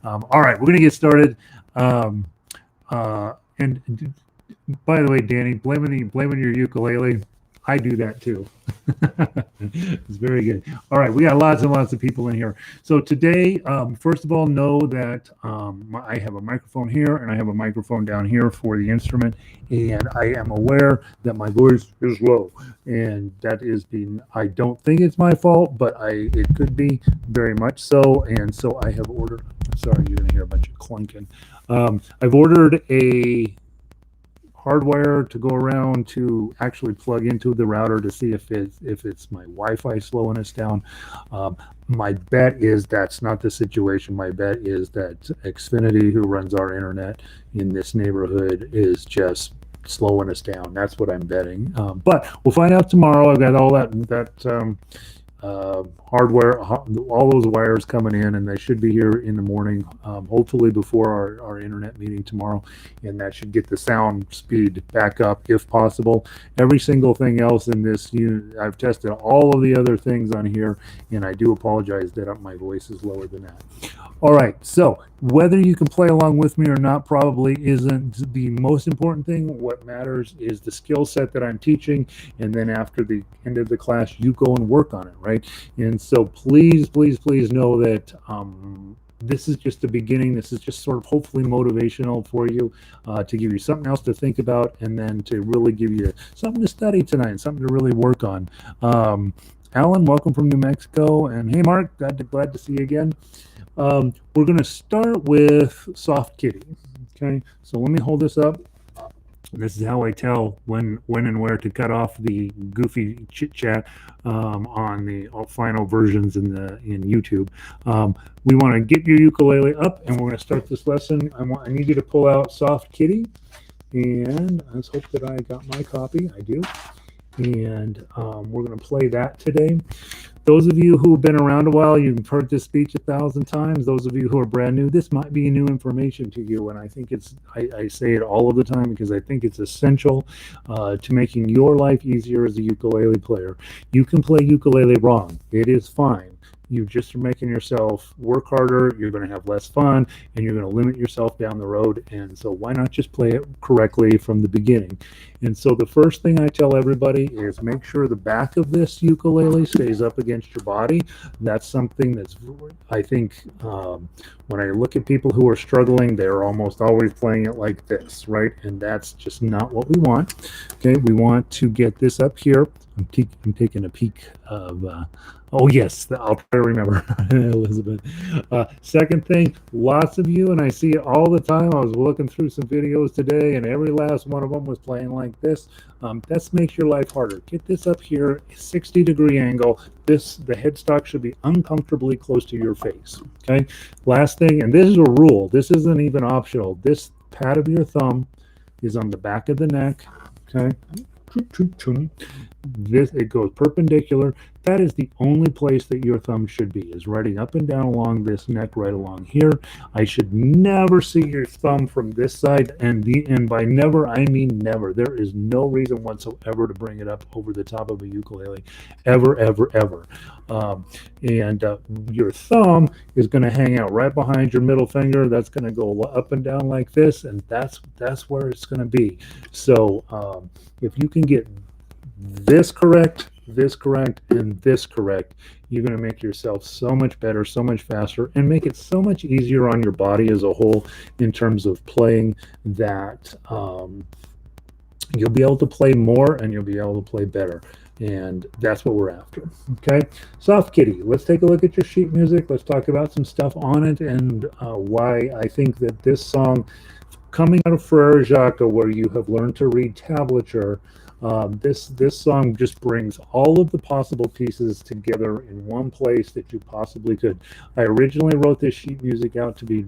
All right, we're going to get started. Um, and by the way, Danny, blaming your ukulele. I do that too. It's very good. All right, we got lots and lots of people in here. So today, first of all, know that I have a microphone here and I have a microphone down here for the instrument, and I am aware that my voice is low, and that is being. I don't think it's my fault, but it could be very much so, and so I have ordered. Sorry, you're gonna hear a bunch of clunking. I've ordered a hardwire to go around to actually plug into the router to see if it's my Wi-Fi slowing us down. My bet is that's not the situation. My bet is that Xfinity, who runs our internet in this neighborhood, is just slowing us down. That's what I'm betting. But we'll find out tomorrow. I've got all that hardware, all those wires coming in, and they should be here in the morning, hopefully before our internet meeting tomorrow, and that should get the sound speed back up if possible. Every single thing else in this unit, I've tested all of the other things on here, and I do apologize that my voice is lower than that. All right, so whether you can play along with me or not probably isn't the most important thing. What matters is the skill set that I'm teaching, and then after the end of the class, you go and work on it, right? And so please, please, please know that this is just the beginning. This is just sort of hopefully motivational for you, to give you something else to think about, and then to really give you something to study tonight, something to really work on. Alan, welcome from New Mexico. And hey, Mark, glad to see you again. We're going to start with Soft Kitty. Okay, so let me hold this up. This is how I tell when and where to cut off the goofy chit chat on the final versions in YouTube. We want to get your ukulele up, and we're going to start this lesson. I need you to pull out Soft Kitty, and let's hope that I got my copy. I do, and we're going to play that today. Those of you who have been around a while, you've heard this speech 1,000 times. Those of you who are brand new, this might be new information to you. And I think I say it all of the time because I think it's essential to making your life easier as a ukulele player. You can play ukulele wrong. It is fine. You just are making yourself work harder. You're going to have less fun, and you're going to limit yourself down the road. And so why not just play it correctly from the beginning? And so the first thing I tell everybody is make sure the back of this ukulele stays up against your body. That's something that's, I think, when I look at people who are struggling, they're almost always playing it like this, right? And that's just not what we want. Okay, we want to get this up here. I'm taking a peek of... oh, yes, I'll try to remember, Elizabeth. Second thing, lots of you, and I see it all the time. I was looking through some videos today, and every last one of them was playing like this. That makes your life harder. Get this up here, 60-degree angle. The headstock should be uncomfortably close to your face, okay? Last thing, and this is a rule. This isn't even optional. This pad of your thumb is on the back of the neck, okay? It goes perpendicular. That is the only place that your thumb should be, is running up and down along this neck, right along here. I should never see your thumb from this side, and by never, I mean never. There is no reason whatsoever to bring it up over the top of a ukulele, ever, ever, ever. Your thumb is going to hang out right behind your middle finger. That's going to go up and down like this, and that's where it's going to be. So if you can get this correct, and this correct, you're going to make yourself so much better, so much faster, and make it so much easier on your body as a whole in terms of playing that you'll be able to play more and you'll be able to play better. And that's what we're after. Okay, Soft Kitty, let's take a look at your sheet music. Let's talk about some stuff on it and why I think that this song, coming out of Frere Jacques, where you have learned to read tablature, this song just brings all of the possible pieces together in one place that you possibly could. I originally wrote this sheet music out to be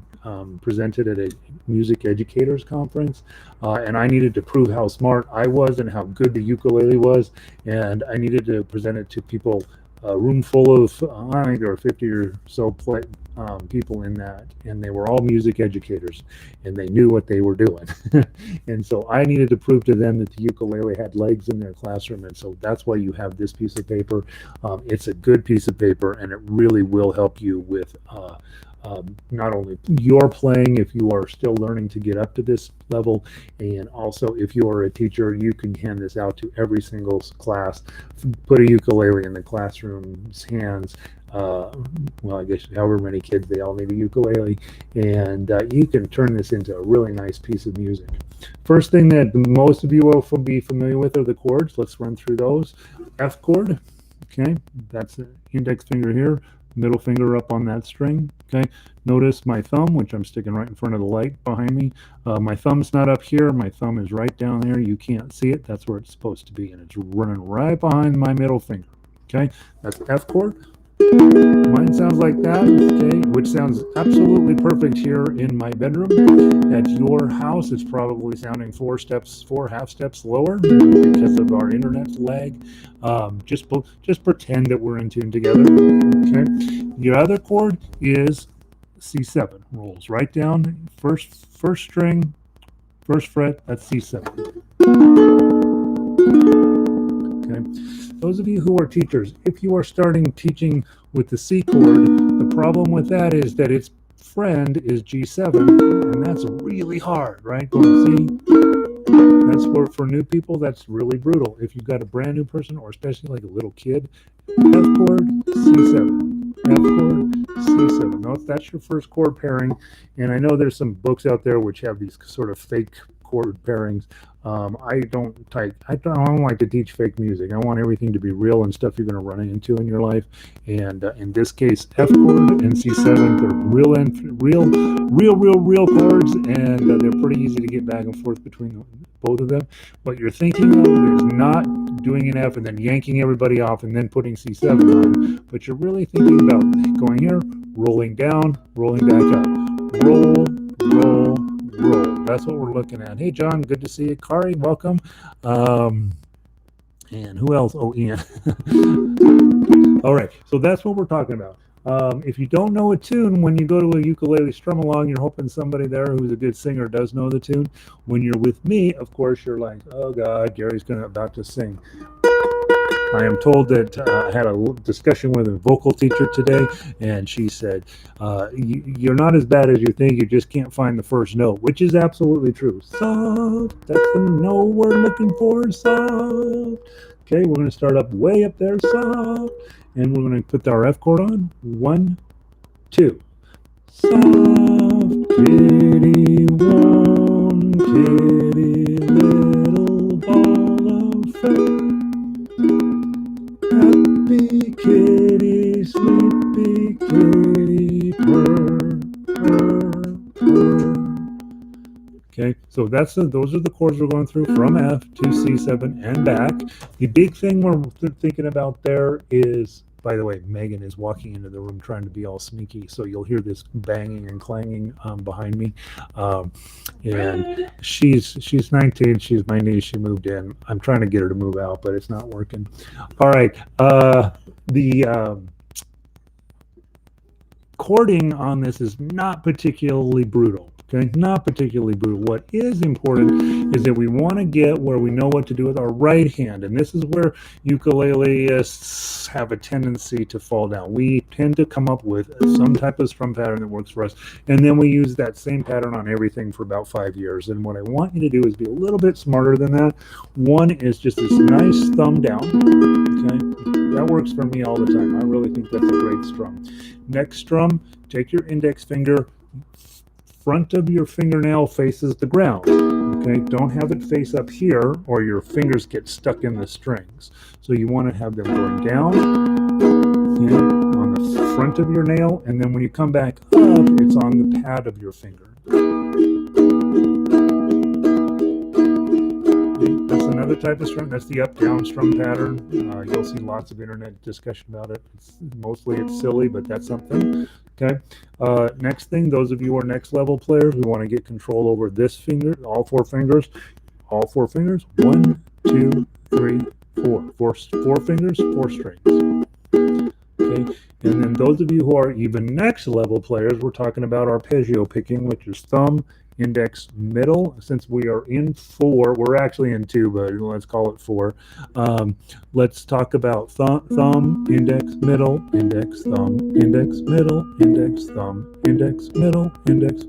presented at a music educators conference, and I needed to prove how smart I was and how good the ukulele was, and I needed to present it to people, a room full of, I think there were 50 or so people in that, and they were all music educators, and they knew what they were doing. And so I needed to prove to them that the ukulele had legs in their classroom, and so that's why you have this piece of paper. It's a good piece of paper, and it really will help you with not only your playing, if you are still learning to get up to this level, and also if you are a teacher, you can hand this out to every single class. Put a ukulele in the classroom's hands. Well, I guess however many kids, they all need a ukulele, and you can turn this into a really nice piece of music. First thing that most of you will be familiar with are the chords. Let's run through those. F chord, okay, that's the index finger here, middle finger up on that string, okay. Notice my thumb, which I'm sticking right in front of the light behind me. My thumb's not up here, my thumb is right down there. You can't see it, that's where it's supposed to be, and it's running right behind my middle finger, okay. That's F chord. Mine sounds like that, okay, which sounds absolutely perfect here in my bedroom. At your house, it's probably sounding four half steps lower because of our internet lag. Just pretend that we're in tune together, okay. Your other chord is C7. Rolls right down, first string, first fret, that's C7. Okay. Those of you who are teachers, if you are starting teaching with the C chord, the problem with that is that its friend is G7, and that's really hard, right? Going C. That's for new people, that's really brutal. If you've got a brand new person, or especially like a little kid, F chord, C7. F chord, C7. Note that's your first chord pairing, and I know there's some books out there which have these sort of fake chord pairings. I don't like to teach fake music. I want everything to be real and stuff you're going to run into in your life. And in this case, F chord and C7, they're real chords, and they're pretty easy to get back and forth between both of them. What you're thinking of is not doing an F and then yanking everybody off and then putting C7 on, but you're really thinking about going here, rolling down, rolling back up, roll, roll, roll. That's what we're looking at. Hey, John, good to see you. Kari, welcome. And who else? Oh, Ian. All right, so that's what we're talking about. If you don't know a tune, when you go to a ukulele strum along, you're hoping somebody there who's a good singer does know the tune. When you're with me, of course, you're like, oh God, Gary's about to sing. I am told that I had a discussion with a vocal teacher today, and she said, you're not as bad as you think, you just can't find the first note, which is absolutely true. Soft, that's the note we're looking for, soft. Okay, we're going to start up way up there, soft, and we're going to put our F chord on. 1, 2. Soft, kitty, one, kitty, little ball of fur. Happy kitty, sleepy kitty, purr, purr, purr. Okay, so those are the chords we're going through from F to C7 and back. The big thing we're thinking about there is, by the way, Megan is walking into the room trying to be all sneaky, so you'll hear this banging and clanging behind me. And she's 19, she's my niece, she moved in. I'm trying to get her to move out, but it's not working. All right, the chording on this is not particularly brutal. Okay, not particularly brutal. What is important is that we want to get where we know what to do with our right hand, and this is where ukulelists have a tendency to fall down. We tend to come up with some type of strum pattern that works for us, and then we use that same pattern on everything for about 5 years. And what I want you to do is be a little bit smarter than that. One is just this nice thumb down. Okay, that works for me all the time. I really think that's a great strum. Next strum, take your index finger, front of your fingernail faces the ground. Okay, don't have it face up here or your fingers get stuck in the strings. So you want to have them going down, yeah, on the front of your nail, and then when you come back up, it's on the pad of your finger. That's another type of strum. That's the up-down strum pattern. You'll see lots of internet discussion about it. Mostly it's silly, but that's something. Okay. Next thing, those of you who are next level players, we want to get control over this finger, all four fingers. 1, 2, 3, 4. Four fingers, 4 strings. Okay. And then those of you who are even next level players, we're talking about arpeggio picking, which is thumb, index, middle. Since we are in 4, we're actually in 2, but let's call it 4. Let's talk about thumb, index, middle, index, thumb, index, middle, index, thumb, index, middle, index.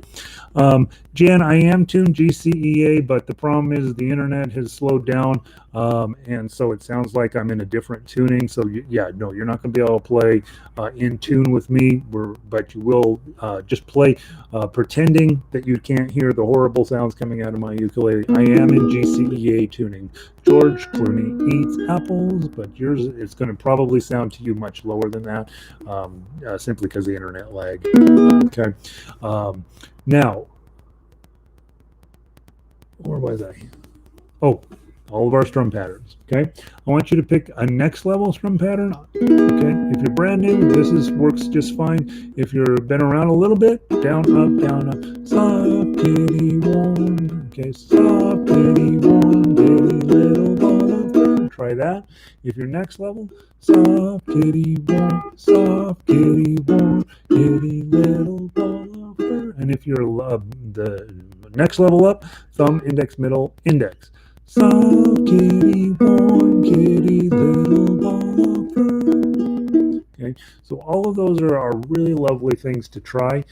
Jan, I am tuned GCEA, but the problem is the internet has slowed down, and so it sounds like I'm in a different tuning. So yeah, no, you're not going to be able to play in tune with me, but you will just play pretending that you can't hear the horrible sounds coming out of my ukulele. I am in GCEA tuning. George Clooney eats apples, but yours it's going to probably sound to you much lower than that, simply because of the internet lag. Okay. Now, where was I? Oh, all of our strum patterns. Okay. I want you to pick a next level strum pattern. Okay. If you're brand new, this works just fine. If you've been around a little bit, down, up, soft kitty warm. Okay, soft kitty warm, kitty little ball of fur. Try that. If you're next level, soft kitty warm, kitty little ball of fur. And if you're the next level up, thumb, index, middle, index. Soft kitty, warm kitty, little ball of fur. Okay, so all of those are really lovely things to try.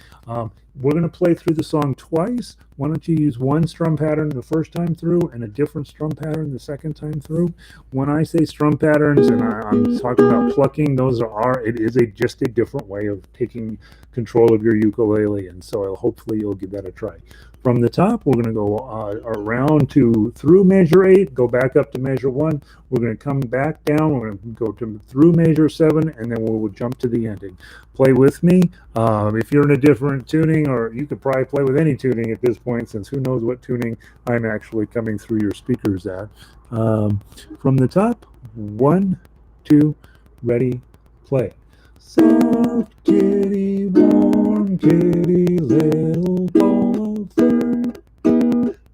We're going to play through the song twice. Why don't you use one strum pattern the first time through and a different strum pattern the second time through? When I say strum patterns and I'm talking about plucking, it is just a different way of taking control of your ukulele, and so hopefully you'll give that a try. From the top, we're going to go around through measure 8, go back up to measure 1. We're going to come back down. We're going to go through measure 7, and then we'll jump to the ending. Play with me. If you're in a different tuning, or you could probably play with any tuning at this point, since who knows what tuning I'm actually coming through your speakers at. From the top, 1, 2, ready, play. Soft kitty, warm kitty, little ball of fur.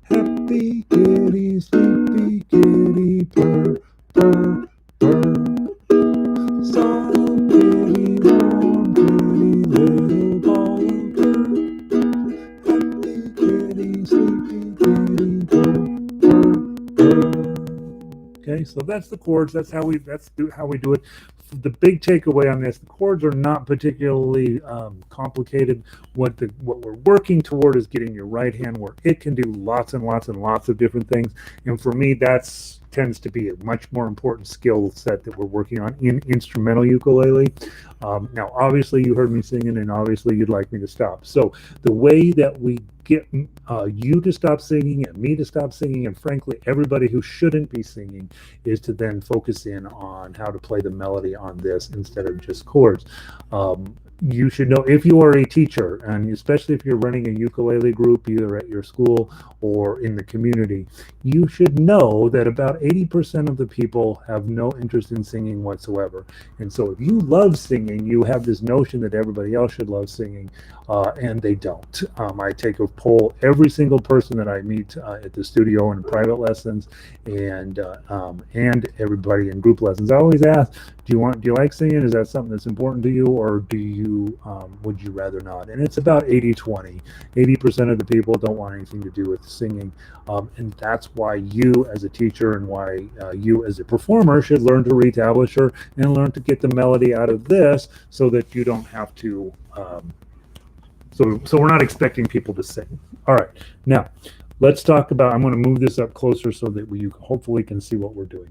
Happy kitty, sleepy kitty, purr, purr, purr. Soft kitty, warm kitty, little ball of fur. Happy kitty, sleepy kitty, purr, purr, purr. Okay, so that's the chords. That's how we do it. The big takeaway on this: the chords are not particularly complicated. What we're working toward is getting your right hand where it can do lots and lots and lots of different things. And for me, that's tends to be a much more important skill set that we're working on in instrumental ukulele. Now, obviously, you heard me singing, and obviously, you'd like me to stop. So the way that we get you to stop singing and me to stop singing, and frankly, everybody who shouldn't be singing, is to then focus in on how to play the melody on this instead of just chords. You should know, if you are a teacher, and especially if you're running a ukulele group either at your school or in the community, you should know that about 80% of the people have no interest in singing whatsoever. And so if you love singing, you have this notion that everybody else should love singing, and they don't. I take a poll every single person that I meet at the studio in private lessons, and everybody in group lessons. I always ask, do you like singing? Is that something that's important to you, or would you rather not? And it's about 80-20. 80% of the people don't want anything to do with singing, and that's why you as a teacher and why you as a performer should learn to read tablature and learn to get the melody out of this, so that you don't have to. So we're not expecting people to sing. All right, now let's talk about. I'm going to move this up closer so that you hopefully can see what we're doing.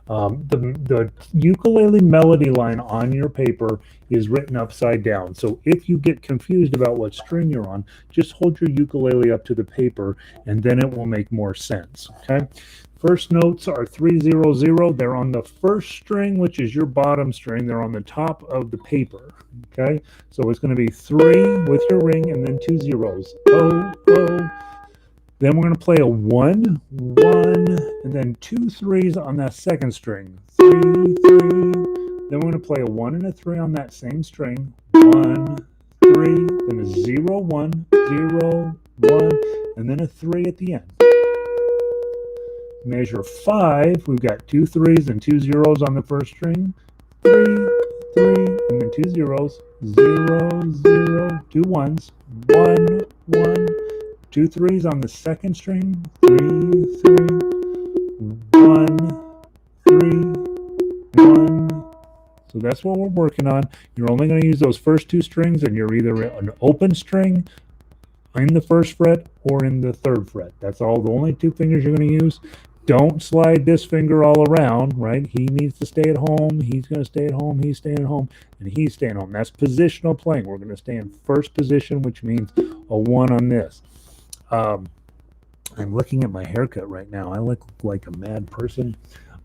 The ukulele melody line on your paper is written upside down. So if you get confused about what string you're on, just hold your ukulele up to the paper, and then it will make more sense. Okay. First notes are 3-0-0. They're on the first string, which is your bottom string. They're on the top of the paper. Okay. So it's going to be 3 with your ring and then 2 zeros. Oh, oh. Then we're going to play a 1, 1, and then 2 3s on that second string. 3, 3. Then we're going to play a 1 and a 3 on that same string. 1, 3, then a 0, 1, 0, 1, and then a 3 at the end. Measure 5, we've got 2 3s and 2 zeros on the first string. 3, 3, and then 2 zeros. 0, 0, 2 1s. 1, 1. 2 3s on the second string, 3 3, 1 3 1. So that's what we're working on. You're only going to use those first 2 strings, and you're either an open string in the 1st fret or in the 3rd fret. That's all, the only 2 fingers you're going to use. Don't slide this finger all around, right? He needs to stay at home. He's going to stay at home. He's staying at home, and he's staying home. That's positional playing. We're going to stay in first position, which means a 1 on this. I'm looking at my haircut right now. I look like a mad person.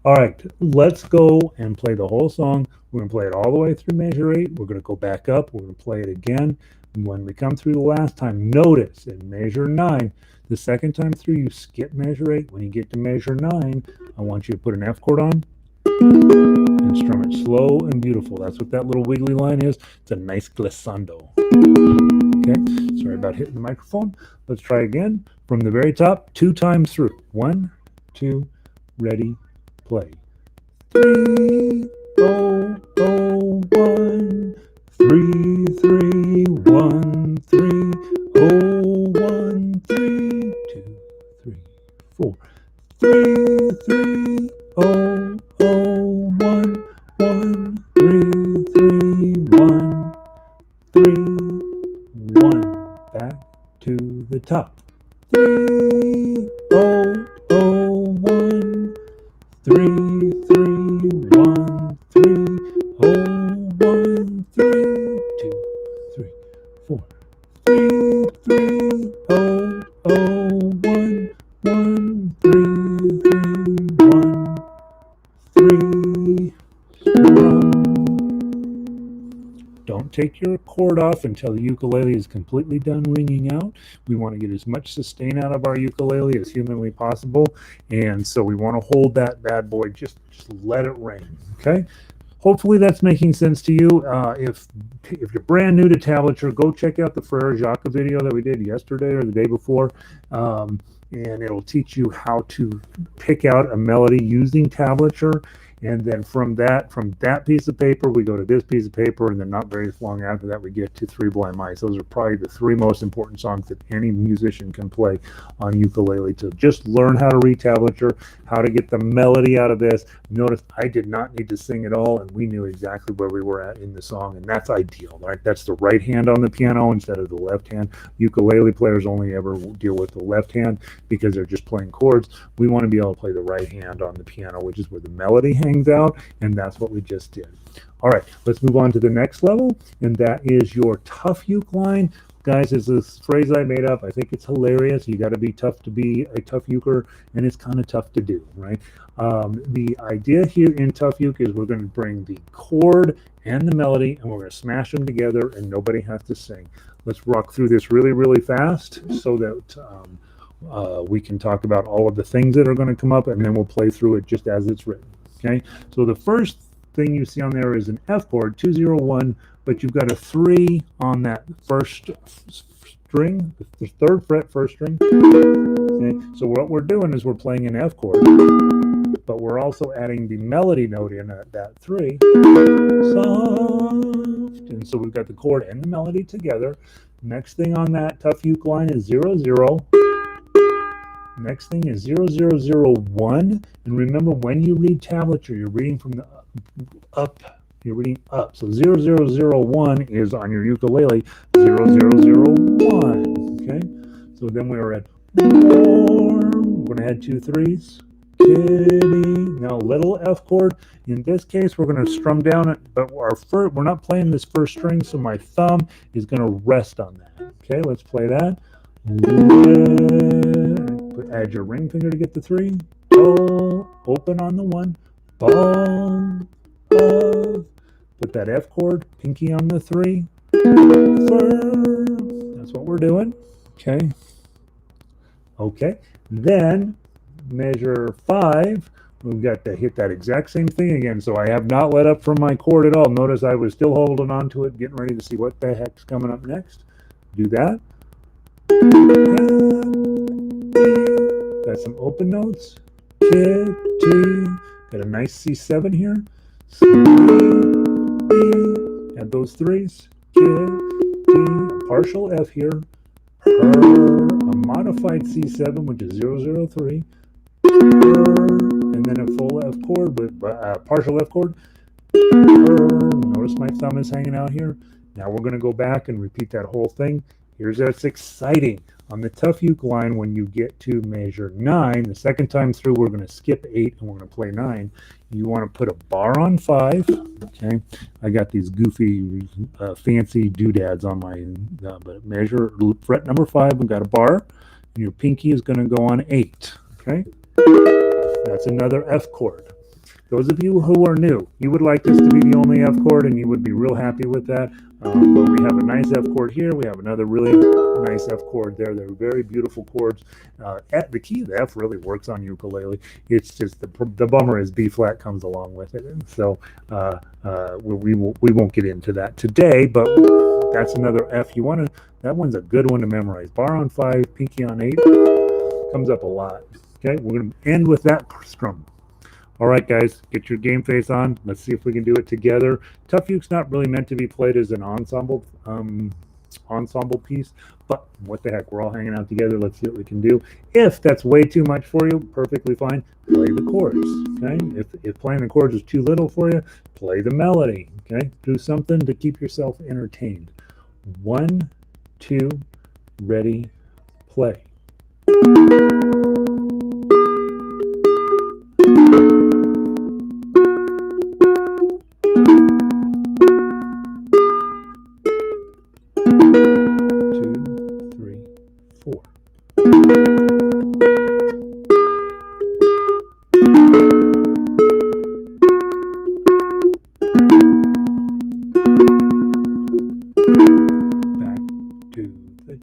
All right, let's go and play the whole song. We're going to play it all the way through measure 8. We're going to go back up. We're going to play it again. And when we come through the last time, notice in measure 9, the second time through, you skip measure 8. When you get to measure 9, I want you to put an F chord on and strum it slow and beautiful. That's what that little wiggly line is. It's a nice glissando. Okay, sorry about hitting the microphone. Let's try again from the very top, 2 times through. 1, 2, ready, play. 3 0 0 1 3 3 1 3 0 1 3 2 3 4 3 3 0 0 1 1 3 3 1 3 1. Back to the top. 3 0 0 1 3 3 1 3 0 1 3 2 3 4 3 3 0 0 1 1 3 3 1 3. Don't take your chord off until the ukulele is completely done ringing out. We want to get as much sustain out of our ukulele as humanly possible, and so we want to hold that bad boy, just let it ring, okay? Hopefully that's making sense to you. If you're brand new to tablature, go check out the Frere Jacques video that we did yesterday or the day before, and it'll teach you how to pick out a melody using tablature. And then from that piece of paper, we go to this piece of paper, and then not very long after that, we get to Three Blind Mice. Those are probably the 3 most important songs that any musician can play on ukulele to just learn how to read tablature, how to get the melody out of this. Notice I did not need to sing at all, and we knew exactly where we were at in the song, and that's ideal, right? That's the right hand on the piano instead of the left hand. Ukulele players only ever deal with the left hand because they're just playing chords. We want to be able to play the right hand on the piano, which is where the melody hangs out, and that's what we just did. All right, let's move on to the next level, and that is your tough uke line. Guys, it's this phrase I made up. I think it's hilarious. You got to be tough to be a tough uker, and it's kind of tough to do, right? The idea here in tough uke is we're going to bring the chord and the melody, and we're going to smash them together, and nobody has to sing. Let's rock through this really, really fast so that we can talk about all of the things that are going to come up, and then we'll play through it just as it's written. Okay, so the first thing you see on there is an F chord, 2 0 1, but you've got a 3 on that first string, the 3rd fret, 1st string. Okay, so what we're doing is we're playing an F chord, but we're also adding the melody note in at that 3, soft, and so we've got the chord and the melody together. Next thing on that tough uke line is 0 0. Next thing is 0 0 0 1, and remember when you read tablature, you're reading from the up. You're reading up. So 0 0 0 1 is on your ukulele 0 0 0 1. Okay. So then we are at warm. We're gonna add 2 3s. Kitty. Now little F chord. In this case, we're gonna strum down it, but we're not playing this first string, so my thumb is gonna rest on that. Okay. Let's play that. Add your ring finger to get the 3. Oh, open on the 1. Bong, put that F chord, pinky on the 3. That's what we're doing. Okay. Okay. Then measure 5. We've got to hit that exact same thing again. So I have not let up from my chord at all. Notice I was still holding on to it, getting ready to see what the heck's coming up next. Do that. Got some open notes. Kitty. Got a nice C7 here. C, B. Add those 3s. Kitty. A partial F here. Her. A modified C7, which is 003, and then a full F chord with partial F chord. Notice my thumb is hanging out here. Now we're going to go back and repeat that whole thing. Here's what's exciting. On the tough uke line, when you get to measure 9, the second time through, we're going to skip 8 and we're going to play 9. You want to put a bar on 5. Okay, I got these goofy, fancy doodads on my but measure fret number 5. We've got a bar, and your pinky is going to go on 8. Okay, that's another F chord. Those of you who are new, you would like this to be the only F chord, and you would be real happy with that. But we have a nice F chord here. We have another really nice F chord there. They're very beautiful chords. The key of the F really works on ukulele. It's just the bummer is B flat comes along with it, and so we won't get into that today. But that's another F. That one's a good one to memorize. Bar on 5, pinky on 8. Comes up a lot. Okay, we're going to end with that strum. All right, guys, get your game face on. Let's see if we can do it together. Tough uke's not really meant to be played as an ensemble piece, but what the heck, we're all hanging out together. Let's see what we can do. If that's way too much for you, perfectly fine. Play the chords. Okay, if playing the chords is too little for you, play the melody. Okay, do something to keep yourself entertained. 1, 2, ready, play.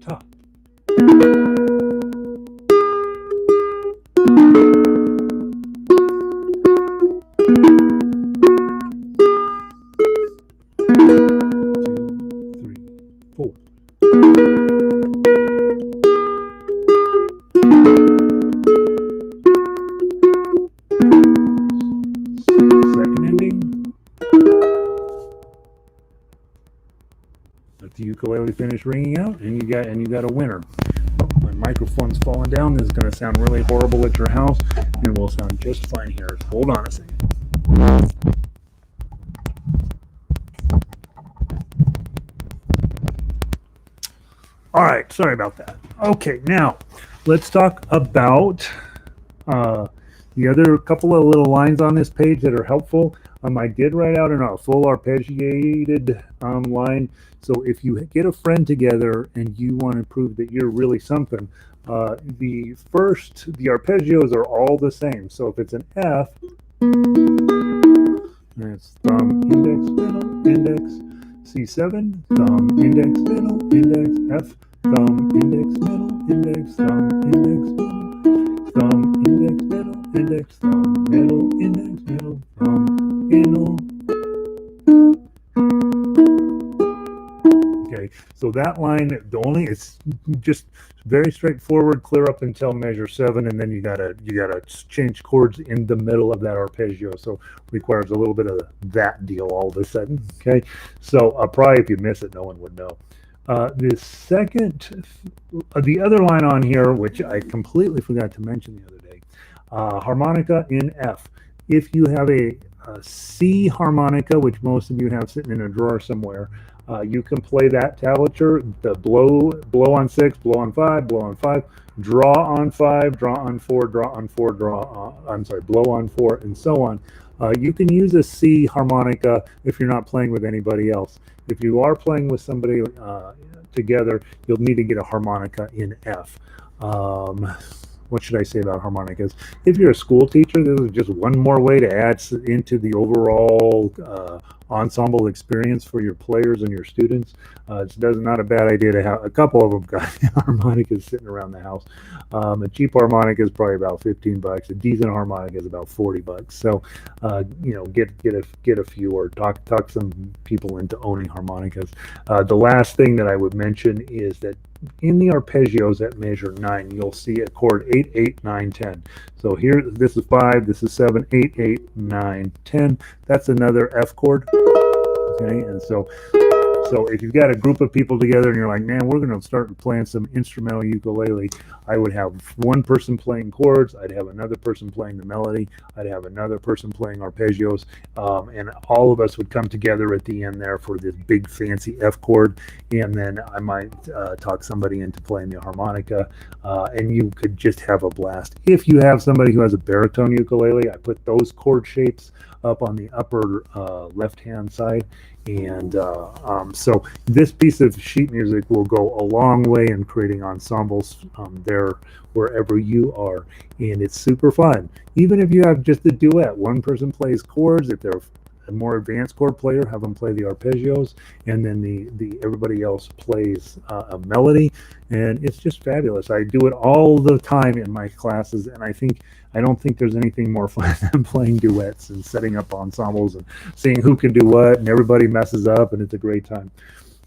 Top. Second ending. Let the ukulele finish ringing out, and you got a winner. Oh, my microphone's falling down. This is going to sound really horrible at your house, and it will sound just fine here. Hold on a second. All right, sorry about that. Okay, now let's talk about the other couple of little lines on this page that are helpful. I did write out a full arpeggiated line. So if you get a friend together and you want to prove that you're really something, the arpeggios are all the same. So if it's an F, it's thumb, index, fiddle, index, C7, thumb, index, fiddle, index, F, thumb, index, middle, index, thumb, index, middle, thumb, index, middle, index, thumb, middle, index, middle, thumb, middle. Okay, so that line, it's just very straightforward, clear up until measure 7, and then you gotta change chords in the middle of that arpeggio. So requires a little bit of that deal all of a sudden. Okay, so probably if you miss it, no one would know. The other line on here, which I completely forgot to mention the other day, harmonica in F. If you have a C harmonica, which most of you have sitting in a drawer somewhere, you can play that tablature, the blow on 6, blow on 5, blow on 5, draw on 5, draw on 4, draw on 4, blow on 4, and so on. You can use a C harmonica if you're not playing with anybody else. If you are playing with somebody together, you'll need to get a harmonica in F. What should I say about harmonicas? If you're a school teacher, this is just one more way to add into the overall ensemble experience for your players and your students. It's not a bad idea to have a couple of them got harmonicas sitting around the house. A cheap harmonica is probably about $15. A decent harmonica is about $40. So, get a few or talk some people into owning harmonicas. The last thing that I would mention is that in the arpeggios at measure 9, you'll see a chord 8, 8, 9, 10. So here, this is 5, this is 7, 8, 8, 9, 10. That's another F chord. Okay, and so So if you've got a group of people together and you're like, man, we're going to start playing some instrumental ukulele, I would have one person playing chords, I'd have another person playing the melody, I'd have another person playing arpeggios, and all of us would come together at the end there for this big fancy F chord, and then I might talk somebody into playing the harmonica, and you could just have a blast. If you have somebody who has a baritone ukulele, I put those chord shapes up on the upper left-hand side, and so this piece of sheet music will go a long way in creating ensembles there wherever you are, and it's super fun. Even if you have just a duet, one person plays chords. If they're a more advanced chord player, have them play the arpeggios, and then the everybody else plays a melody, and it's just fabulous. I do it all the time in my classes, and I don't think there's anything more fun than playing duets and setting up ensembles and seeing who can do what, and everybody messes up, and it's a great time.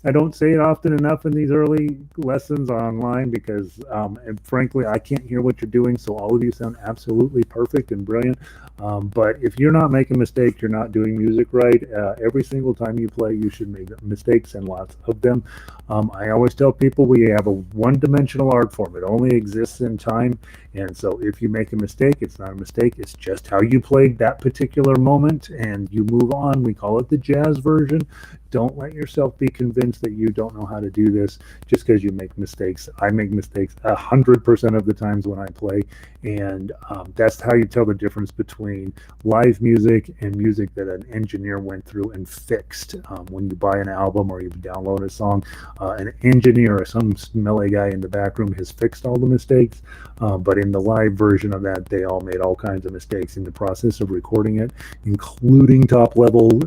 I don't say it often enough in these early lessons online because, and frankly, I can't hear what you're doing. So all of you sound absolutely perfect and brilliant. But if you're not making mistakes, you're not doing music right. Every single time you play, you should make mistakes, and lots of them. I always tell people we have a one-dimensional art form. It only exists in time. And so if you make a mistake, it's not a mistake. It's just how you played that particular moment, and you move on. We call it the jazz version. Don't let yourself be convinced that you don't know how to do this just because you make mistakes. I make mistakes 100% of the times when I play, and that's how you tell the difference between live music and music that an engineer went through and fixed. When you buy an album or you download a song, an engineer or some smelly guy in the back room has fixed all the mistakes, but in the live version of that, they all made all kinds of mistakes in the process of recording it, including top-level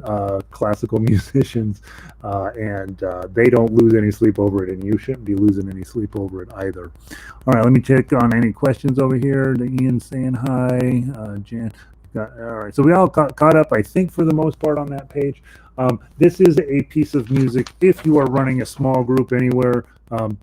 classical musicians, and they don't lose any sleep over it, and you shouldn't be losing any sleep over it either. All right, let me check on any questions over here. Ian saying hi. Jan. All right, so we all caught up, I think, for the most part on that page. This is a piece of music. If you are running a small group anywhere,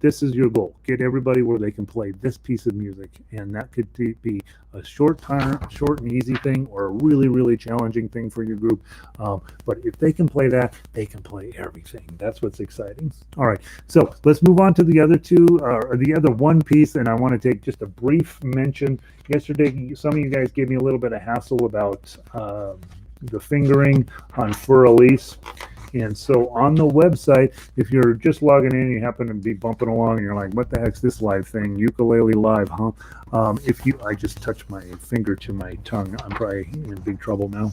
this is your goal. Get everybody where they can play this piece of music, and that could be a short and easy thing, or a really, really challenging thing for your group. But if they can play that, they can play everything. That's what's exciting. All right, so let's move on to the other two, or the other one piece, and I want to take just a brief mention. Yesterday, some of you guys gave me a little bit of hassle about the fingering on Fur Elise. And so on the website, if you're just logging in and you happen to be bumping along and you're like, what the heck's this live thing? Ukulele live, huh? I just touched my finger to my tongue. I'm probably in big trouble now.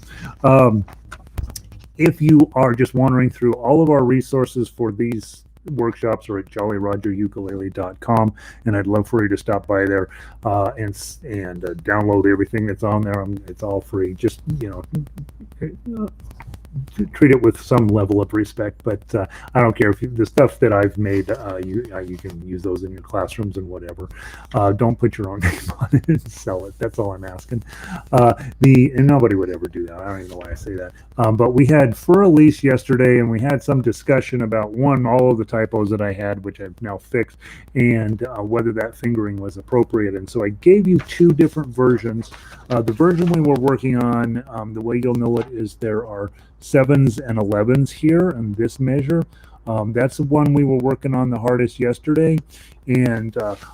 If you are just wandering through all of our resources for these workshops are at jollyrogerukulele.com, and I'd love for you to stop by there and download everything that's on there. It's all free. Just treat it with some level of respect, but I don't care if the stuff that I've made, you can use those in your classrooms and whatever. Don't put your own name on it and sell it. That's all I'm asking. And nobody would ever do that. I don't even know why I say that. But we had Fur Elise yesterday, and we had some discussion about all of the typos that I had, which I've now fixed, and whether that fingering was appropriate. And so I gave you two different versions. The version we were working on, the way you'll know it is there are 7s and 11s here in this measure. That's the one we were working on the hardest yesterday, and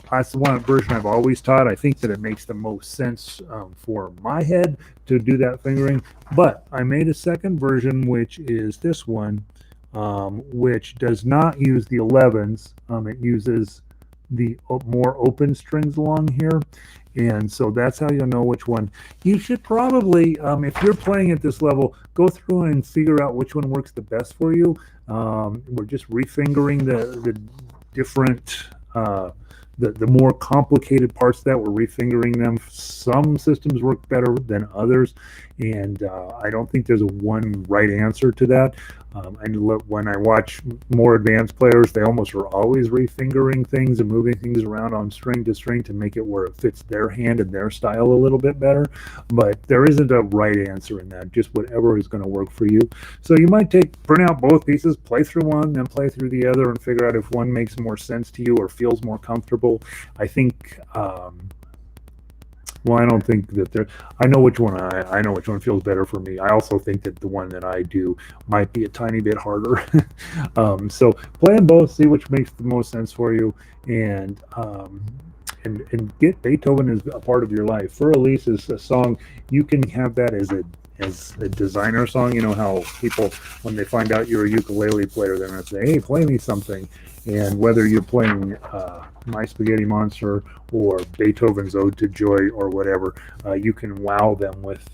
that's the one version I've always taught. I think that it makes the most sense for my head to do that fingering, but I made a second version, which is this one, which does not use the 11s. It uses the more open strings along here, and so that's how you'll know which one. You should probably, if you're playing at this level, go through and figure out which one works the best for you. We're just refingering the different, the more complicated parts that we're refingering them. Some systems work better than others, and I don't think there's a one right answer to that. And when I watch more advanced players, they almost are always refingering things and moving things around on string to string to make it where it fits their hand and their style a little bit better. But there isn't a right answer in that, just whatever is going to work for you. So you might print out both pieces, play through one, then play through the other, and figure out if one makes more sense to you or feels more comfortable. I think Well, I don't think that there. I know which one. I know which one feels better for me. I also think that the one that I do might be a tiny bit harder. So play them both, see which makes the most sense for you, and and get Beethoven as a part of your life. For Elise is a song you can have that as a designer song. You know how people, when they find out you're a ukulele player, they're going to say, "Hey, play me something." And whether you're playing My Spaghetti Monster or Beethoven's Ode to Joy or whatever, you can wow them with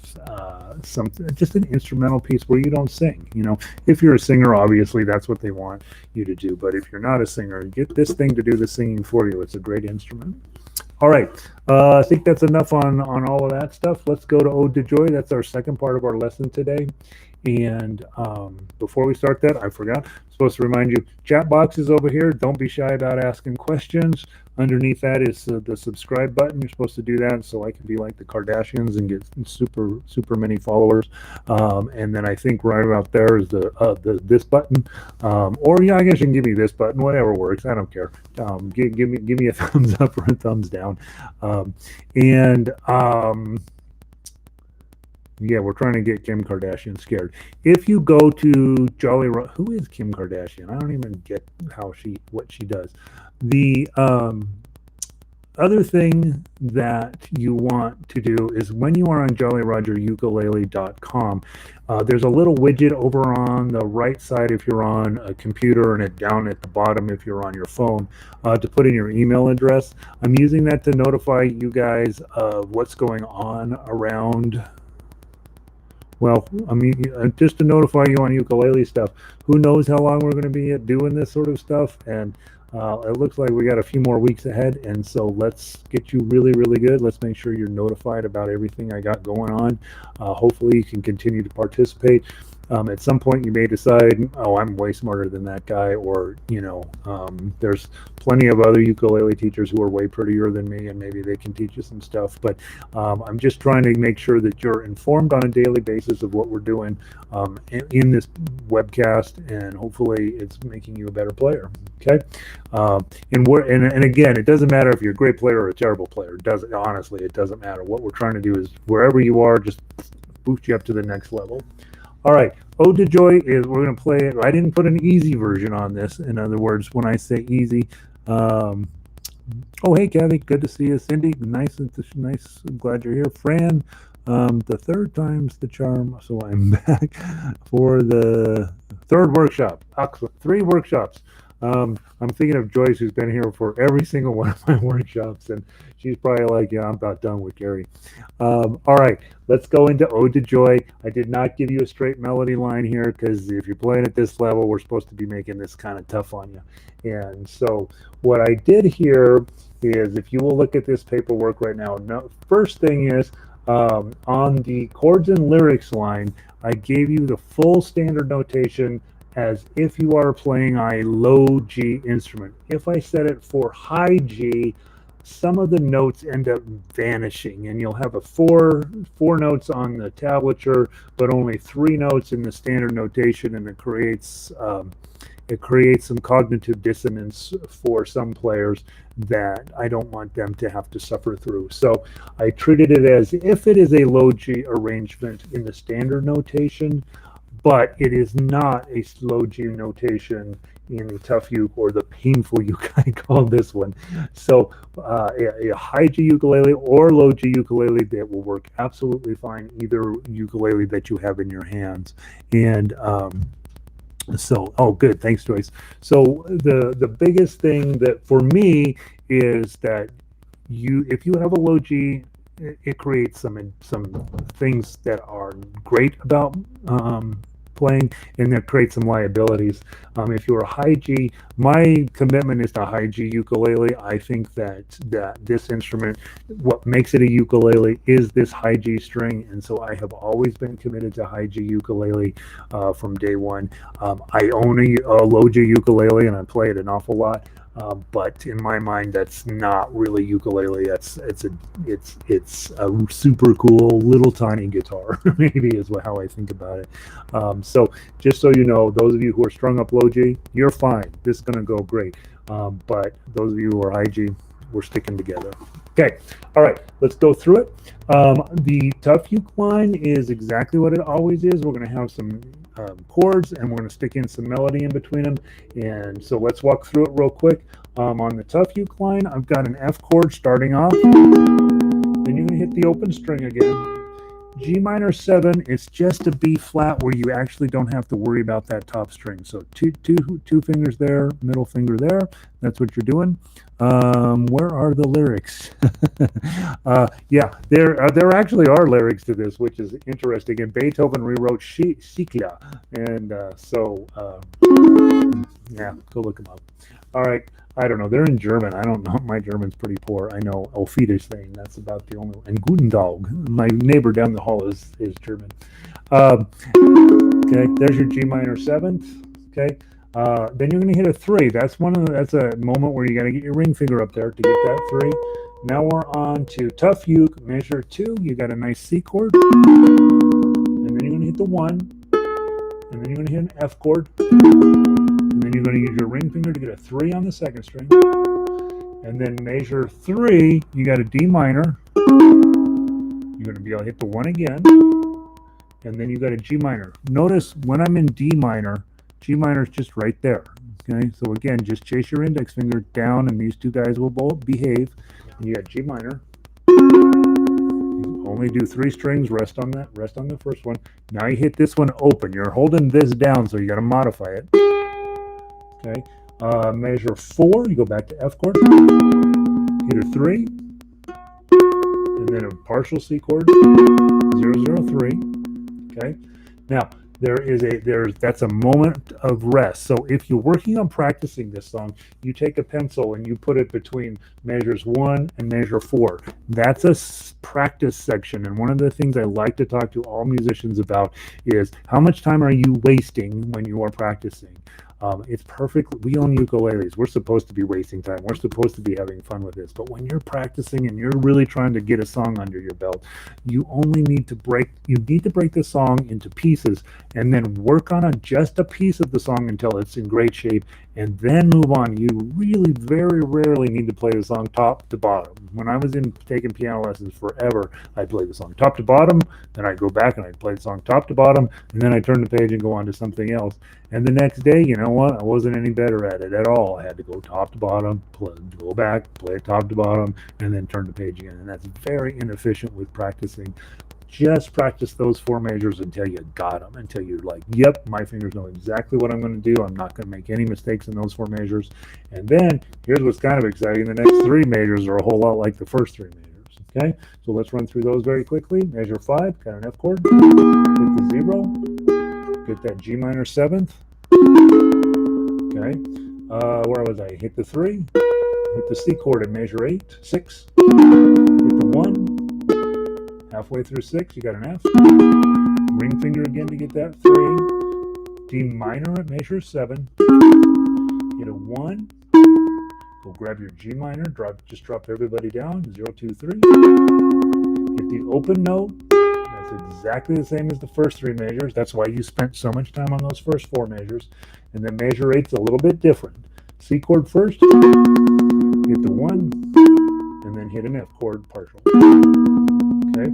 some just an instrumental piece where you don't sing. You know, if you're a singer, obviously that's what they want you to do. But if you're not a singer, get this thing to do the singing for you. It's a great instrument. All right. I think that's enough on all of that stuff. Let's go to Ode to Joy. That's our second part of our lesson today. And before we start that, I forgot. I'm supposed to remind you, chat box is over here. Don't be shy about asking questions. Underneath that is the subscribe button. You're supposed to do that so I can be like the Kardashians and get super many followers. And then I think right about there is the this button. Or yeah, I guess you can give me this button. Whatever works. I don't care. Give me a thumbs up or a thumbs down. And yeah, we're trying to get Kim Kardashian scared. If you go to who is Kim Kardashian? I don't even get what she does. The other thing that you want to do is when you are on JollyRogerUkulele.com, there's a little widget over on the right side if you're on a computer, and it down at the bottom if you're on your phone, to put in your email address. I'm using that to notify you guys of what's going on around. Well, I mean, just to notify you on ukulele stuff. Who knows how long we're going to be doing this sort of stuff? And it looks like we got a few more weeks ahead. And so let's get you really, really good. Let's make sure you're notified about everything I got going on. Hopefully, you can continue to participate. At some point, you may decide, oh, I'm way smarter than that guy, or there's plenty of other ukulele teachers who are way prettier than me, and maybe they can teach you some stuff. But I'm just trying to make sure that you're informed on a daily basis of what we're doing in this webcast, and hopefully, it's making you a better player. Okay, and again, it doesn't matter if you're a great player or a terrible player. It doesn't honestly, it doesn't matter. What we're trying to do is wherever you are, just boost you up to the next level. All right, Ode to Joy is, we're going to play it. I didn't put an easy version on this. In other words, when I say easy, oh, hey, Kathy, good to see you. Cindy, nice. I'm glad you're here. Fran, the third time's the charm, so I'm back for the third workshop. Excellent. 3 workshops. I'm thinking of Joyce, who's been here for every single one of my workshops, and she's probably like, yeah, I'm about done with Gary. All right, let's go into Ode to Joy. I did not give you a straight melody line here because if you're playing at this level, we're supposed to be making this kind of tough on you. And so what I did here is, if you will look at this paperwork right now, first thing is, on the chords and lyrics line, I gave you the full standard notation as if you are playing a low G instrument. If I set it for high G, some of the notes end up vanishing, and you'll have four notes on the tablature, but only 3 notes in the standard notation, and it creates some cognitive dissonance for some players that I don't want them to have to suffer through. So I treated it as if it is a low G arrangement in the standard notation, but it is not a slow G notation in tough uke or the painful uke, I call this one. So a high G ukulele or low G ukulele, that will work absolutely fine, either ukulele that you have in your hands. And so, oh, good, thanks, Joyce. So the biggest thing that for me is that if you have a low G, it creates some things that are great about playing, and that creates some liabilities. If you're a high G, my commitment is to high G ukulele. I think that this instrument, what makes it a ukulele is this high G string, and so I have always been committed to high G ukulele from day one. I own a low G ukulele, and I play it an awful lot. But in my mind, that's not really ukulele. It's a super cool little tiny guitar, maybe is how I think about it. So just so you know, those of you who are strung up low G, you're fine. This is going to go great. But those of you who are high G, we're sticking together. Okay, all right, let's go through it. The tough uke line is exactly what it always is. We're going to have some chords, and we're going to stick in some melody in between them. And so let's walk through it real quick. On the tough uke line, I've got an F chord starting off. Then you're going to hit the open string again. G minor 7 is just a B flat where you actually don't have to worry about that top string. So two fingers there, middle finger there. That's what you're doing. Where are the lyrics? Yeah, there actually are lyrics to this, which is interesting. And Beethoven rewrote Schikla, and yeah, go look them up. All right. I don't know. They're in German. I don't know. My German's pretty poor. I know Auf Wiedersehen. That's about the only one. And Guten Tag. My neighbor down the hall is German. Okay, there's your G minor 7th. Okay, then you're going to hit a 3. That's a moment where you got to get your ring finger up there to get that 3. Now we're on to tough uke, measure 2. You got a nice C chord, and then you're going to hit the 1, and then you're going to hit an F chord. And then you're going to use your ring finger to get a 3 on the 2nd string. And then measure 3, you got a D minor. You're going to be able to hit the 1 again. And then you got a G minor. Notice when I'm in D minor, G minor is just right there. Okay, so again, just chase your index finger down and these two guys will both behave. And you got G minor. You only do 3 strings, rest on the first one. Now you hit this one open. You're holding this down, so you got to modify it. Okay, measure 4, you go back to F chord, hit a 3, and then a partial C chord, 0, 0, 3. Okay, now that's a moment of rest. So if you're working on practicing this song, you take a pencil and you put it between measures 1 and measure 4. That's a practice section. And one of the things I like to talk to all musicians about is how much time are you wasting when you are practicing? It's perfect. We own ukuleles. We're supposed to be wasting time. We're supposed to be having fun with this. But when you're practicing and you're really trying to get a song under your belt, you need to break the song into pieces and then work on just a piece of the song until it's in great shape and then move on. You really very rarely need to play the song top to bottom. When I was taking piano lessons forever, I'd play the song top to bottom, then I'd go back and I'd play the song top to bottom, and then I'd turn the page and go on to something else. And the next day, you know what? I wasn't any better at it at all. I had to go top to bottom, go back, play it top to bottom, and then turn the page again. And that's very inefficient with practicing. Just practice those 4 measures until you got them, until you're like, yep, my fingers know exactly what I'm going to do. I'm not going to make any mistakes in those 4 measures. And then here's what's kind of exciting. The next 3 measures are a whole lot like the first 3 measures. Okay, so let's run through those very quickly. Measure 5, got an F chord, hit the 0, get that G minor 7th. Okay, where was I? Hit the 3, hit the C chord at measure 8, 6, hit the 1, halfway through 6, you got an F, ring finger again to get that 3, D minor at measure 7, hit a 1, go grab your G minor, just drop everybody down, 0, 2, 3, hit the open note. That's exactly the same as the first 3 measures. That's why you spent so much time on those first 4 measures. And then measure 8's a little bit different. C chord first, hit the 1, and then hit an F chord partial. Okay,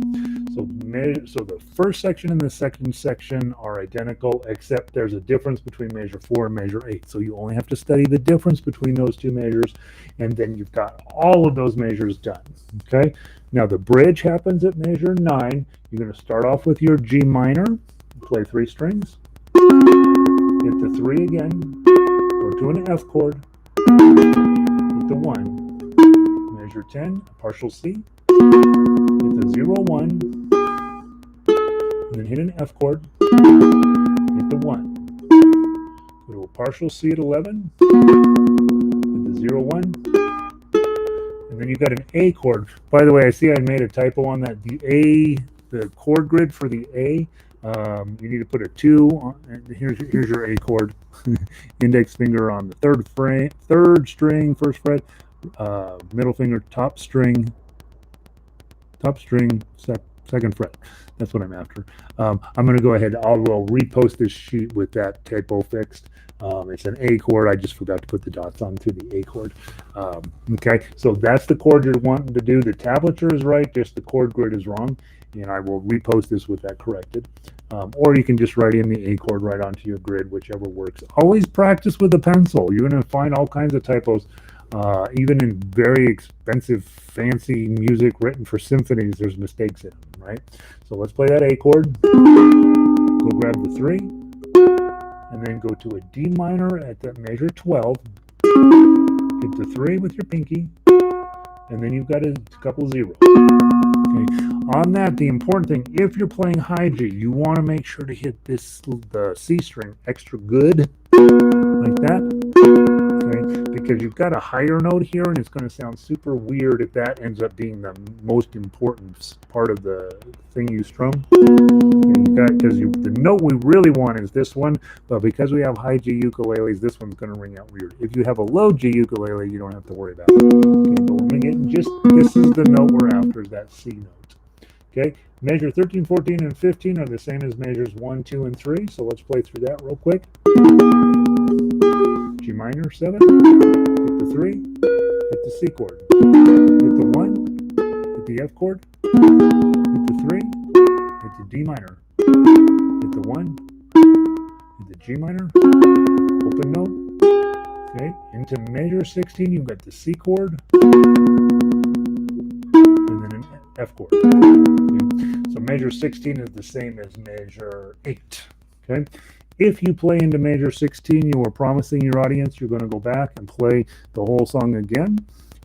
so the first section and the second section are identical, except there's a difference between measure 4 and measure 8. So you only have to study the difference between those 2 measures, and then you've got all of those measures done. Okay, now the bridge happens at measure 9. You're going to start off with your G minor, play 3 strings, hit the 3 again, go to an F chord, hit the 1, measure 10, partial C, hit the 0, 1, and then hit an F chord, hit the 1, go to a partial C at 11, hit the 0, 1, and then you got an A chord. By the way, I see I made a typo on that. The chord grid for the A, you need to put a 2 on. Here's your A chord. Index finger on the third string, first fret, middle finger, top string, second fret. That's what I'm after. I'm going to go ahead. I'll repost this sheet with that typo fixed. It's an A chord. I just forgot to put the dots onto the A chord. Okay, so that's the chord you're wanting to do. The tablature is right, just the chord grid is wrong, and I will repost this with that corrected. Or you can just write in the A chord right onto your grid, whichever works. Always practice with a pencil. You're going to find all kinds of typos. Even in very expensive, fancy music written for symphonies, there's mistakes in them, right? So let's play that A chord. Go grab the 3, and then go to a D minor at the measure 12. Hit the 3 with your pinky, and then you've got a couple zeros. Okay. On that, the important thing, if you're playing high G, you want to make sure to hit the C string extra good, like that. Okay, because you've got a higher note here, and it's going to sound super weird if that ends up being the most important part of the thing you strum. Because the note we really want is this one, but because we have high G ukuleles, this one's going to ring out weird. If you have a low G ukulele, you don't have to worry about it. Okay, but we're going to get this is the note we're after, is that C note. Okay, measure 13, 14, and 15 are the same as measures 1, 2, and 3, so let's play through that real quick. G minor 7, hit the 3, hit the C chord, hit the 1, hit the F chord, hit the 3, hit the D minor, hit the 1, hit the G minor, open note. Okay, into measure 16, you've got the C chord, and then an F chord. Okay. So measure 16 is the same as measure 8. Okay. If you play into measure 16, you are promising your audience you're going to go back and play the whole song again.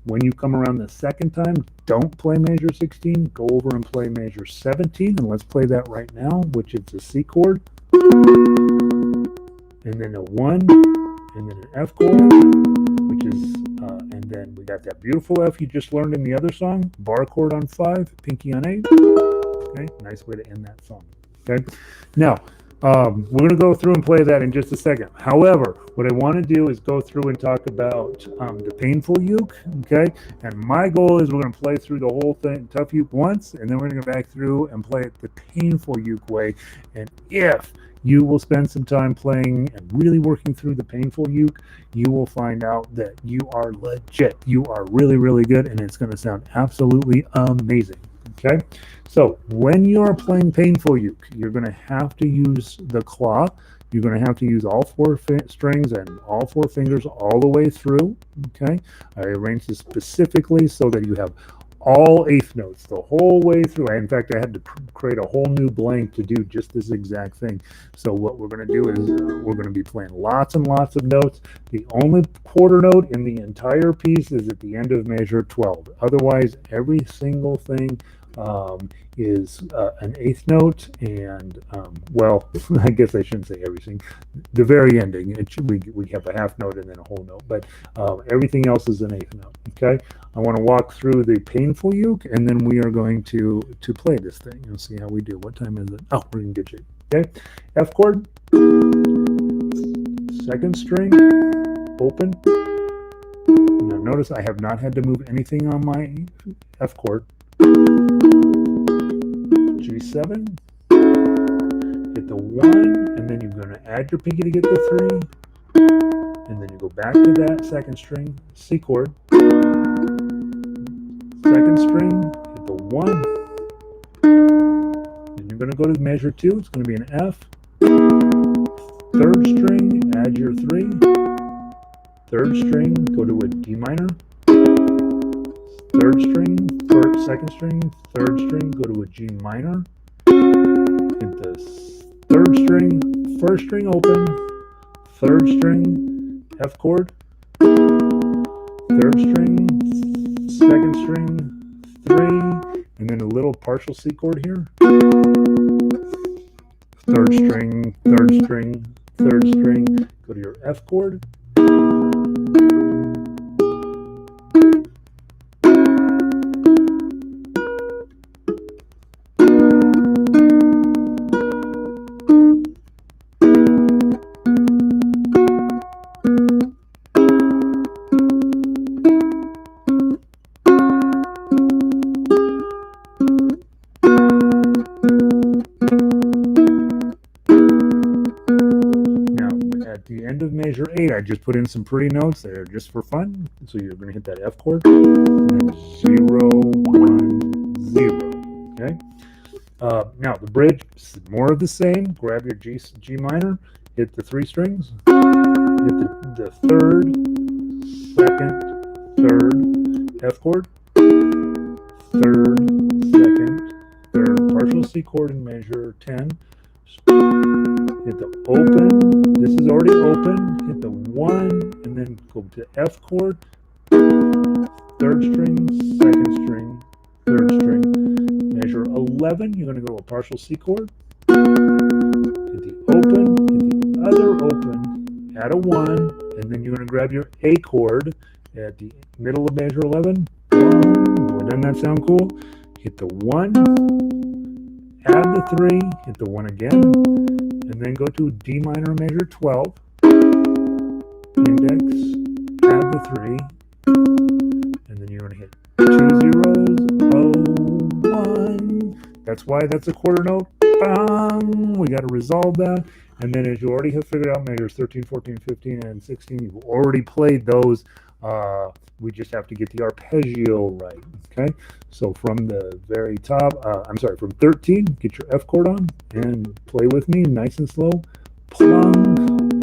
When you come around the second time, don't play measure 16. Go over and play measure 17, and let's play that right now, which is a C chord, and then a 1, and then an F chord, which is, and then we got that beautiful F you just learned in the other song, bar chord on 5, pinky on 8. Okay, nice way to end that song. Okay, now, we're going to go through and play that in just a second. However, what I want to do is go through and talk about the painful uke, okay? And my goal is we're going to play through the whole thing, tough uke once, and then we're going to go back through and play it the painful uke way. And if you will spend some time playing and really working through the painful uke, you will find out that you are legit. You are really, really good, and it's going to sound absolutely amazing. Okay, so when you're playing painful uke, you're going to have to use the claw. You're going to have to use all 4 strings and all 4 fingers all the way through. Okay, I arranged this specifically so that you have all 8th notes the whole way through. In fact, I had to create a whole new blank to do just this exact thing. So what we're going to do is we're going to be playing lots and lots of notes. The only quarter note in the entire piece is at the end of measure 12. Otherwise, every single thing is an 8th note, and well, I guess I shouldn't say everything. The very ending, we have a half note and then a whole note, but everything else is an 8th note. Okay, I want to walk through the painful uke, and then we are going to play this thing. You'll see how we do. What time is it? Oh, we're in good shape. Okay, F chord, 2nd string, open. Now notice I have not had to move anything on my F chord. G7, hit the 1, and then you're going to add your pinky to get the 3, and then you go back to that 2nd string, C chord, 2nd string, hit the 1, then you're going to go to measure 2, it's going to be an F, 3rd string, add your 3, 3rd string, go to a D minor, 3rd string, 2nd string, 3rd string, go to a G minor, hit the 3rd string, 1st string open, 3rd string, F chord, 3rd string, 2nd string, 3, and then a little partial C chord here, 3rd string, 3rd string, 3rd string, go to your F chord, measure 8. I just put in some pretty notes there just for fun. So you're going to hit that F chord, and then 0, 1, 0. Okay. Now the bridge is more of the same. Grab your G minor, hit the 3 strings, hit the third, second, third, F chord, third, second, third, partial C chord in measure 10. Hit the open. This is already open. Hit the 1, and then go to F chord, third string, second string, third string. Measure 11. You're going to go to a partial C chord. Hit the open. Hit the other open. Add a 1, and then you're going to grab your A chord at the middle of measure 11. Boy, doesn't that sound cool? Hit the 1. Add the 3. Hit the 1 again. And then go to D minor measure 12, index, add the 3, and then you're going to hit 2 zeros, 1. That's why that's a quarter note. Bang! We got to resolve that. And then as you already have figured out measures 13, 14, 15, and 16, you've already played those. We just have to get the arpeggio right. Okay, so from the very top, from 13, get your F chord on and play with me nice and slow. Plum,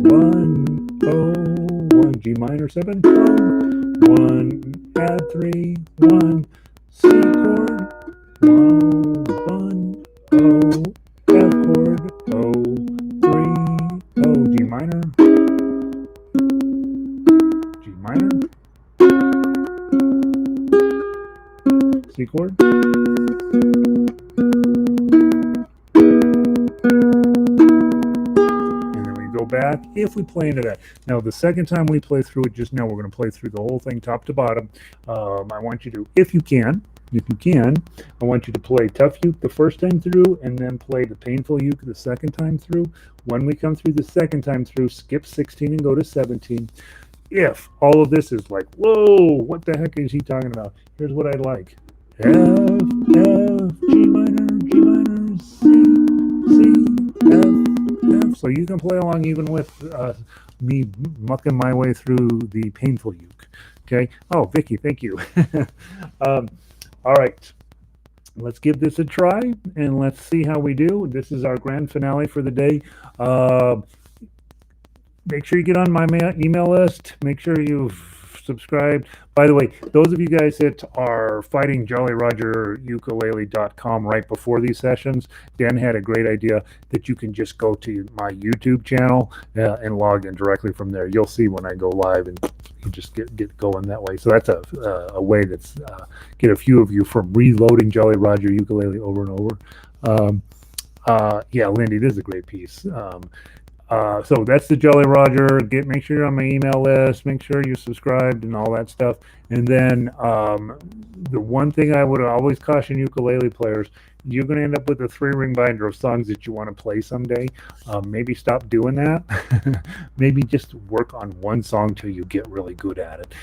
1, 0, 1, G minor 7, plum, 1, add 3, 1, C chord, 1, 0, F chord, 0, 3, 0, G minor, G minor, C chord, and then we go back if we play into that. Now the second time we play through it, just now we're going to play through the whole thing top to bottom. I want you to, if you can, I want you to play tough uke the first time through and then play the painful uke the second time through. When we come through the second time through, skip 16 and go to 17. If all of this is like, whoa, what the heck is he talking about? Here's what I'd like. F, F, G minor, C, F. So you can play along even with me mucking my way through the painful uke. Okay. Oh, Vicky, thank you. All right. Let's give this a try and let's see how we do. This is our grand finale for the day. Make sure you get on my email list. Make sure you've subscribed. By the way, those of you guys that are fighting JollyRogerUkulele.com right before these sessions, Dan had a great idea that you can just go to my YouTube channel and log in directly from there. You'll see when I go live, and you just get going that way. So that's a way that's get a few of you from reloading Jolly Roger Ukulele over and over. Yeah, Lindy, this is a great piece. So that's the Jolly Roger. Make sure you're on my email list. Make sure you're subscribed and all that stuff. And then the one thing I would always caution ukulele players, you're going to end up with a 3-ring binder of songs that you want to play someday. Maybe stop doing that. Maybe just work on one song till you get really good at it.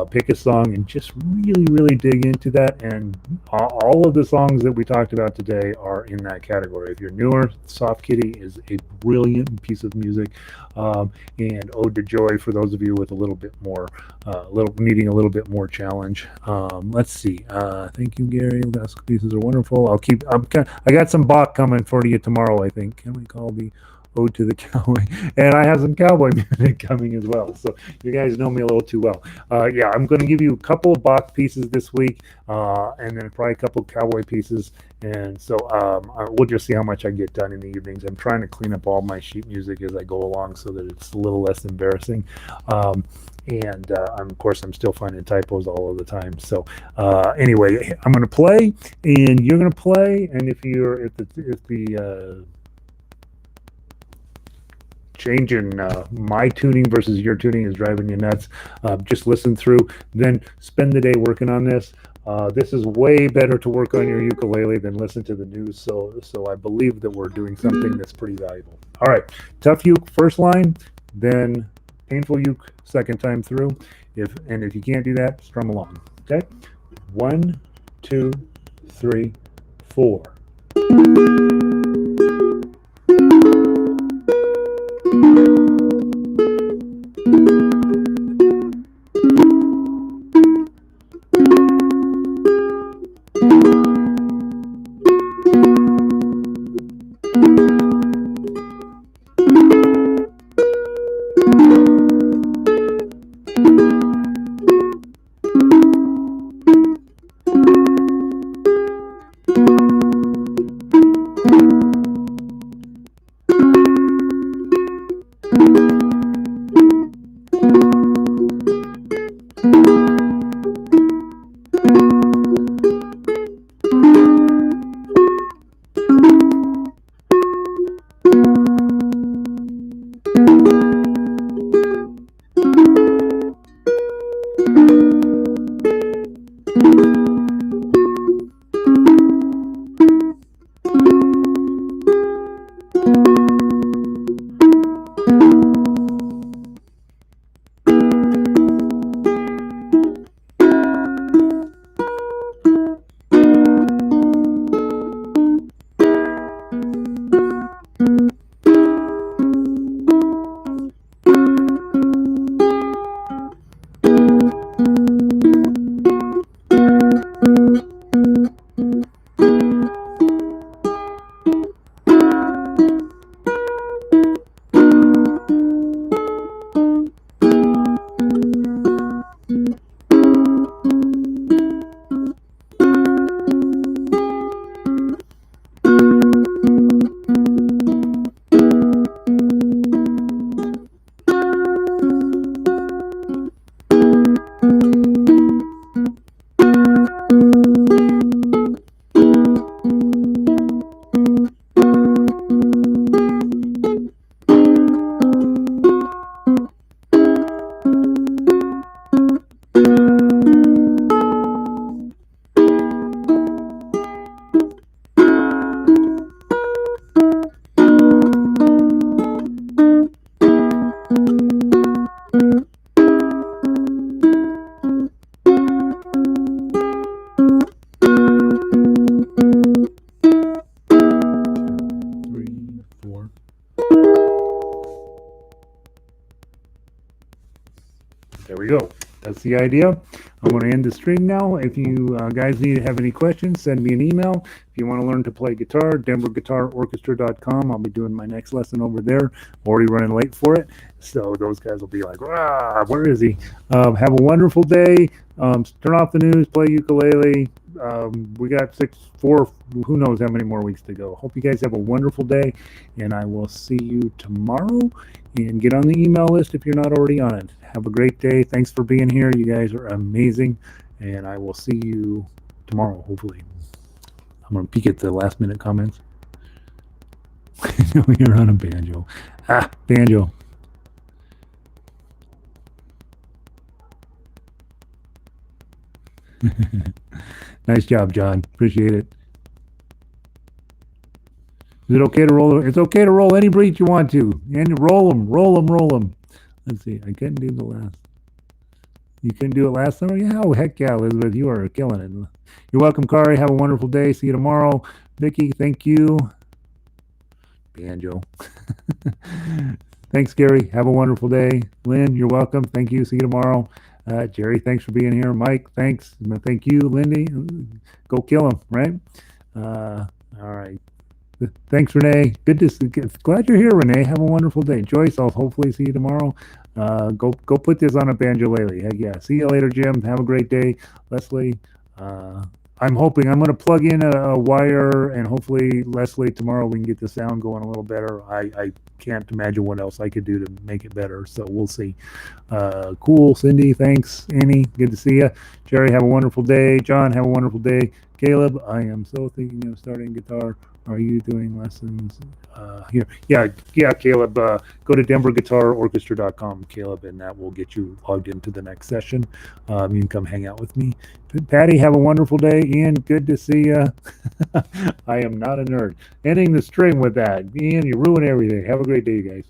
Pick a song and just really, really dig into that. And all of the songs that we talked about today are in that category. If you're newer, Soft Kitty is a brilliant piece of music. And Ode to Joy for those of you with a little bit more, needing a little bit more challenge. Let's see. Thank you, Gary. Those pieces are wonderful. I got some Bach coming for you tomorrow, I think. Can we call the Ode to the Cowboy? And I have some cowboy music coming as well. So you guys know me a little too well. Yeah, I'm going to give you a couple of Bach pieces this week, and then probably a couple of cowboy pieces. And so we'll just see how much I get done in the evenings. I'm trying to clean up all my sheet music as I go along so that it's a little less embarrassing. And of course, I'm still finding typos all of the time. So anyway, I'm going to play, and you're going to play. And if the change in my tuning versus your tuning is driving you nuts, just listen through. Then spend the day working on this. This is way better to work on your ukulele than listen to the news. So I believe that we're doing something that's pretty valuable. All right, tough uke first line, then painful uke second time through. If you can't do that, strum along. Okay, 1, 2, 3, 4. That's the idea. I'm going to end the stream now. If you guys have any questions, send me an email. If you want to learn to play guitar, denverguitarorchestra.com. I'll be doing my next lesson over there. Already running late for it. So those guys will be like, ah, where is he? Have a wonderful day. Turn off the news, play ukulele. We got 4, who knows how many more weeks to go. Hope you guys have a wonderful day, and I will see you tomorrow. And get on the email list if you're not already on it. Have a great day. Thanks for being here. You guys are amazing, and I will see you tomorrow, hopefully. I'm going to peek at the last minute comments. You're on a banjo. Banjo. Nice job, John. Appreciate it. Is it okay to roll? It's okay to roll any beat you want to. And roll them, roll them, roll them. Let's see. I couldn't do the last. You couldn't do it last summer? Yeah, oh, heck yeah, Elizabeth. You are killing it. You're welcome, Kari. Have a wonderful day. See you tomorrow. Vicky, thank you. Banjo. Thanks, Gary. Have a wonderful day. Lynn, you're welcome. Thank you. See you tomorrow. Jerry, thanks for being here. Mike, thanks. Thank you. Lindy, go kill him, right? All right. Thanks, Renee. Glad you're here, Renee. Have a wonderful day. Joyce, I'll hopefully see you tomorrow. Go put this on a banjolele. Heck yeah. See you later, Jim. Have a great day. Leslie, I'm hoping I'm going to plug in a wire, and hopefully, Leslie, tomorrow we can get the sound going a little better. I can't imagine what else I could do to make it better, so we'll see. Cool. Cindy, thanks. Annie, good to see you. Jerry, have a wonderful day. John, have a wonderful day. Caleb, I am so thinking of starting guitar. Are you doing lessons here? Yeah, Caleb. Go to denverguitarorchestra.com, Caleb, and that will get you logged into the next session. You can come hang out with me. Patty, have a wonderful day. Ian, good to see you. I am not a nerd. Ending the stream with that. Ian, you ruin everything. Have a great day, you guys.